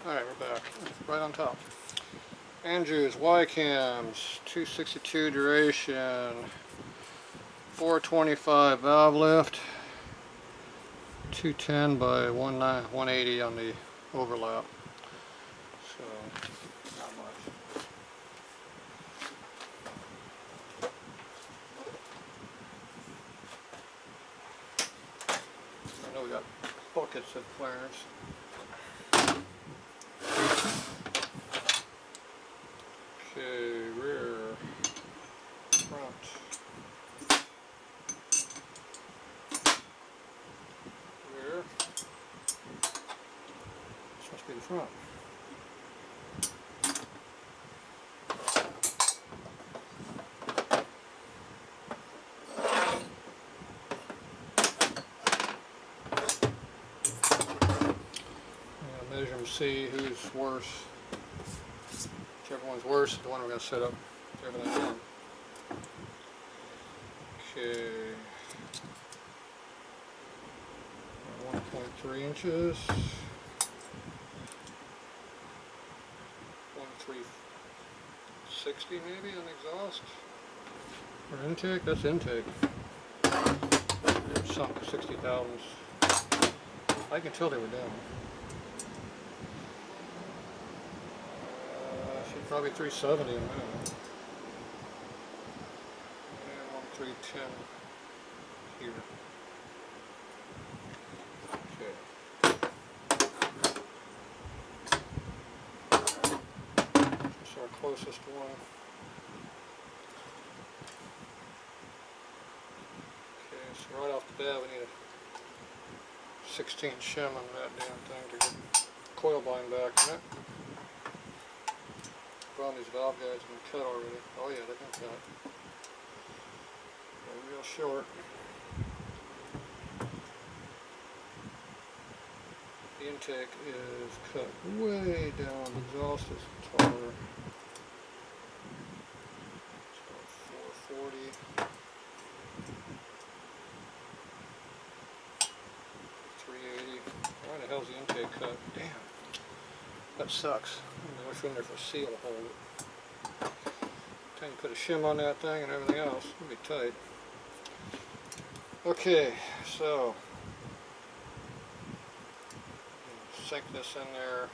Alright, we're back. Right on top. Andrews Y-cams, 262 duration, 425 valve lift, 210 by 180 on the overlap. So, not much. I know we got buckets of clearance. Okay, rear, front, rear. This must be the front. Yeah, measure and see who's worse. Whichever one's worse is the one we're going to set up everything on. Okay. 1.3 inches. 1.360 maybe on exhaust. Or intake, that's intake. Sunk 60 thousandths. I can tell they were down. She's probably 370 in that. And 310 here. Okay. This is our closest one. Okay, so right off the bat we need a 16 shim on that damn thing to get coil bind back in it. Problem, these valve guides have been cut already. Oh yeah, they've been cut. They're real short. The intake is cut way down. The exhaust is taller. It's about 440. Why the hell's the intake cut? Damn. That sucks. I wish we were in there for a seal to hold it. Time to put a shim on that thing and everything else. It'll be tight. Okay, so sink this in there.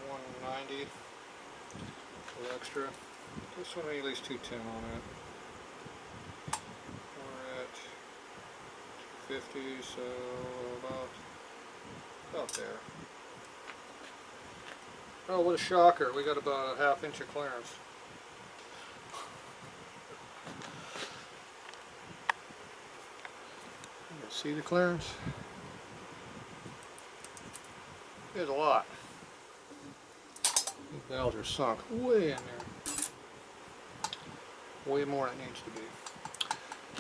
190. A little extra. This one we need at least 210 on it. We're at 50, so about there. Oh, what a shocker. We got about a ½ inch of clearance. You can see the clearance? There's a lot. These valves are sunk way in there. Way more than it needs to be.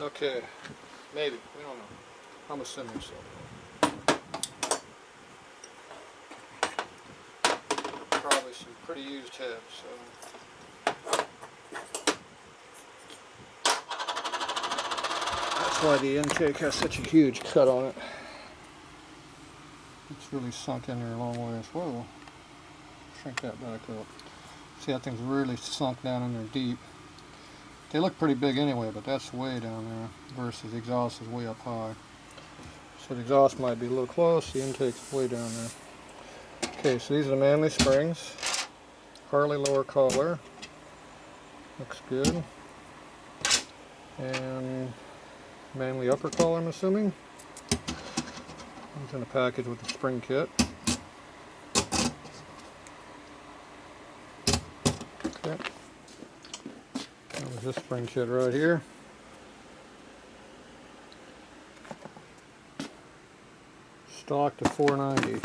Okay, maybe. We don't know. I'm assuming so. Probably some pretty used heads, so. That's why the intake has such a huge cut on it. It's really sunk in there a long ways. Whoa. Shrink that back up. See, that thing's really sunk down in there deep. They look pretty big anyway, but that's way down there versus the exhaust is way up high. So the exhaust might be a little close, the intake's way down there. Okay, so these are the manly springs. Harley lower collar. Looks good. And manly upper collar, I'm assuming. It's in a package with the spring kit. Okay. There's this spring kit right here. Stock to 490.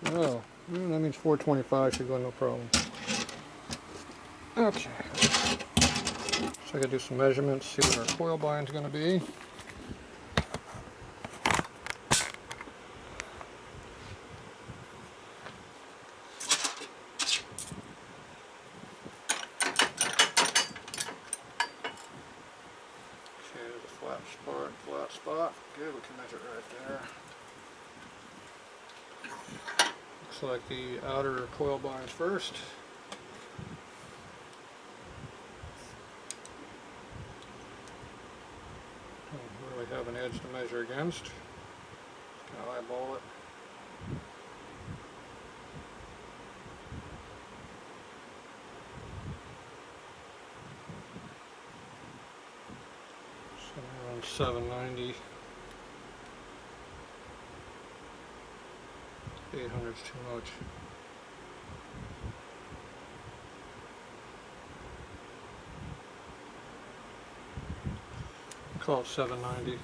Oh, well, that means 425 should go no problem. Okay. So I gotta do some measurements, see what our coil bind's gonna be. Okay, there's a flat spot. Good, we can measure it right there. like the outer coil binds first. Don't really have an edge to measure against. Just kind of eyeball it. Somewhere around 790. 800 is too much. Call it 790.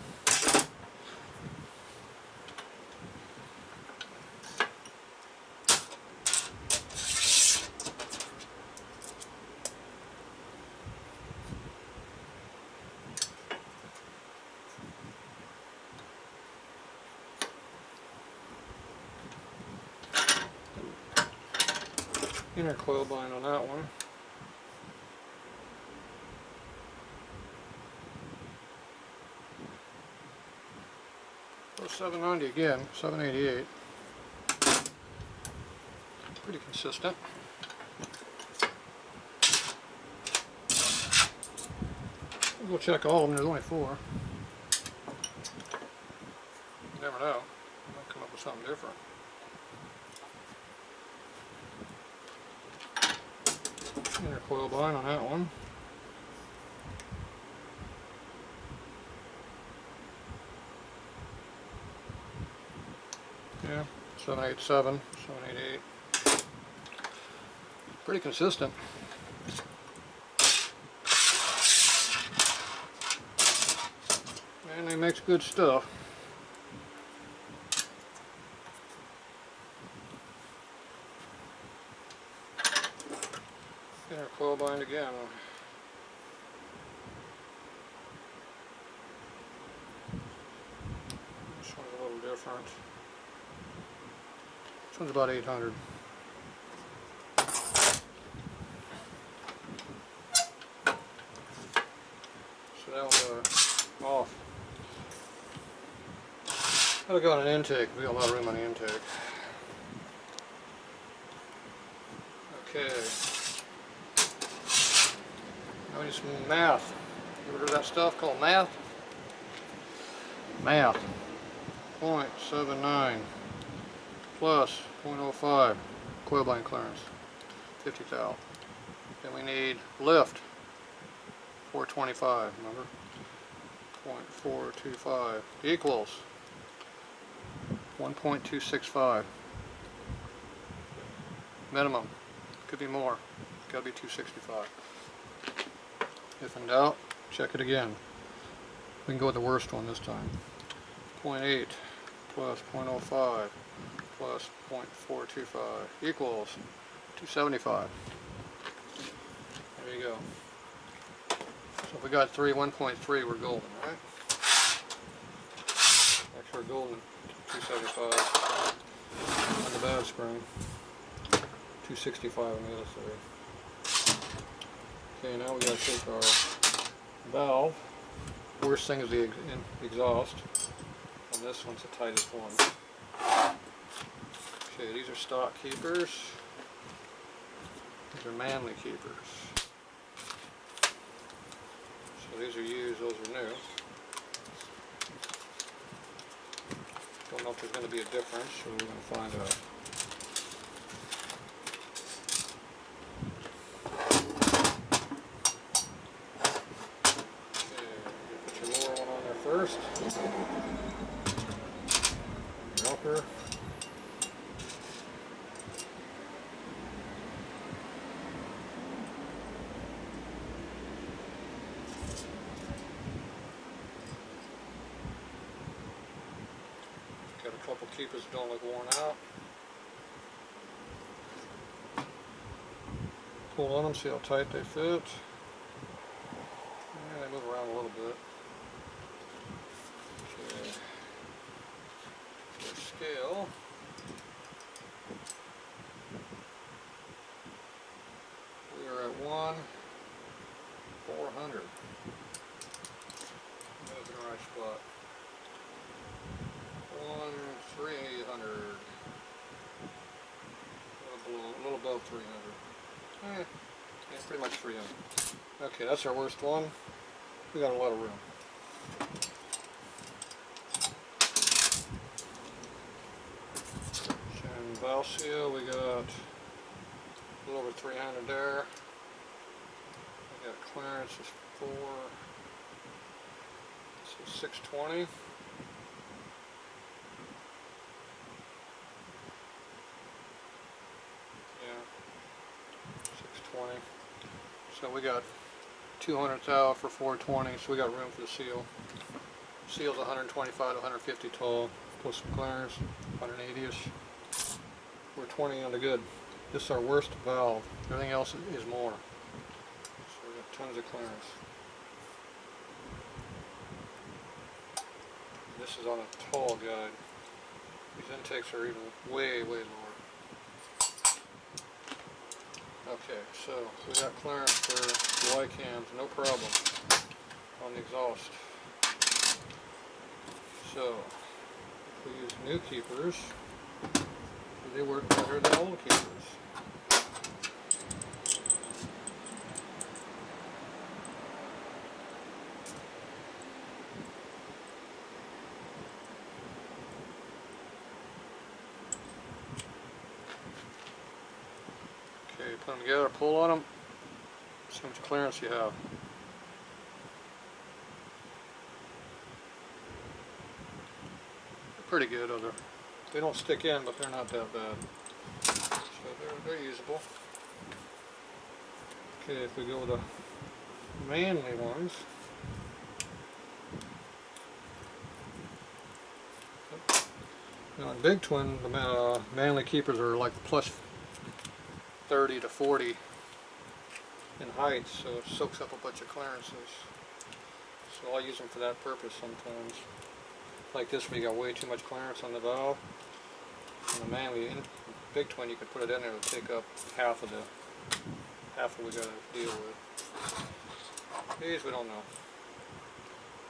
Inner coil bind on that one. So 790 again, 788. Pretty consistent. We'll go check all of them. There's only 4. You never know. I might come up with something different. Inner coil bind on that one. Yeah, 787, 788. Pretty consistent. And they makes good stuff. Inner coil bind again. This one's a little different. This one's about 800. So that one's off. That'll go on an intake. We got a lot of room on the intake. Okay. Now we need some math. You ever heard of that stuff called math? Math. 0.79 plus 0.05 coil bind clearance, 50 thou. Then we need lift, 425, remember? 0.425 equals 1.265. Minimum, could be more, gotta be 265. If in doubt, check it again. We can go with the worst one this time. 0.8 plus 0.05 plus 0.425 equals 275. There you go. So if we got 1.3, we're golden, right? Actually, we're golden at 275 on the bad spring. 265 on the other side. Okay, now we gotta take our valve. Worst thing is the exhaust. And this one's the tightest one. Okay, these are stock keepers. These are manly keepers. So these are used, those are new. Don't know if there's going to be a difference, so we're going to find out. Okay, put your lower one on there first. Rocker. Got a couple keepers that don't look worn out. Pull on them, see how tight they fit. Yeah, they move around a little bit. Okay. Scale. We are at 1/400. That's in the right spot. 1/300. about 300. It's pretty much 300. Okay, that's our worst one. We got a lot of room. And valve seal, we got a little over 300 there. We got clearance is 620. Yeah, 620. So we got 200 thou for 420, so we got room for the seal. Seal's 125 to 150 tall, plus some clearance, 180ish. We're 20 on the good. This is our worst valve. Everything else is more. So we got tons of clearance. This is on a tall guide. These intakes are even way lower. Okay, so we got clearance for Y cams, no problem on the exhaust. So if we use new keepers, they work better than old keepers. Okay, put them together, pull on them, see how much clearance you have. They're pretty good. They don't stick in, but they're not that bad. So they're usable. Okay, if we go with the manly ones, now in Big Twin, the manly keepers are like plus 30 to 40 in height, so it soaks up a bunch of clearances. So I'll use them for that purpose sometimes. Like this, where you got way too much clearance on the valve. And the manly Big Twin, you could put it in there to take up half of what we got to deal with. These we don't know.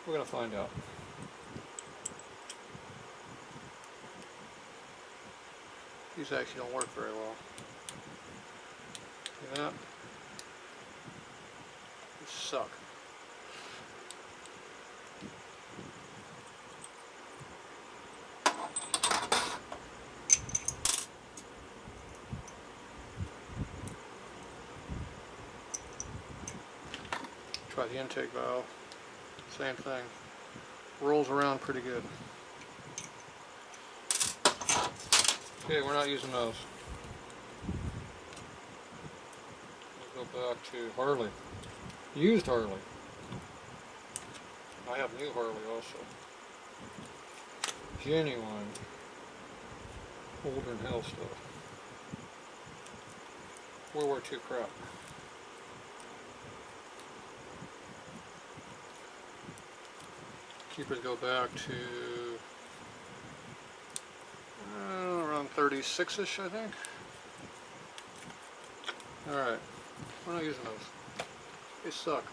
We're gonna find out. These actually don't work very well. See that? These suck. Try the intake valve. Same thing. Rolls around pretty good. Okay, we're not using those. We'll go back to Harley. Used Harley. I have new Harley also. Genuine. Older than hell stuff. World War II crap. Keepers go back to around 36ish, I think. Alright, we're not using those. They suck.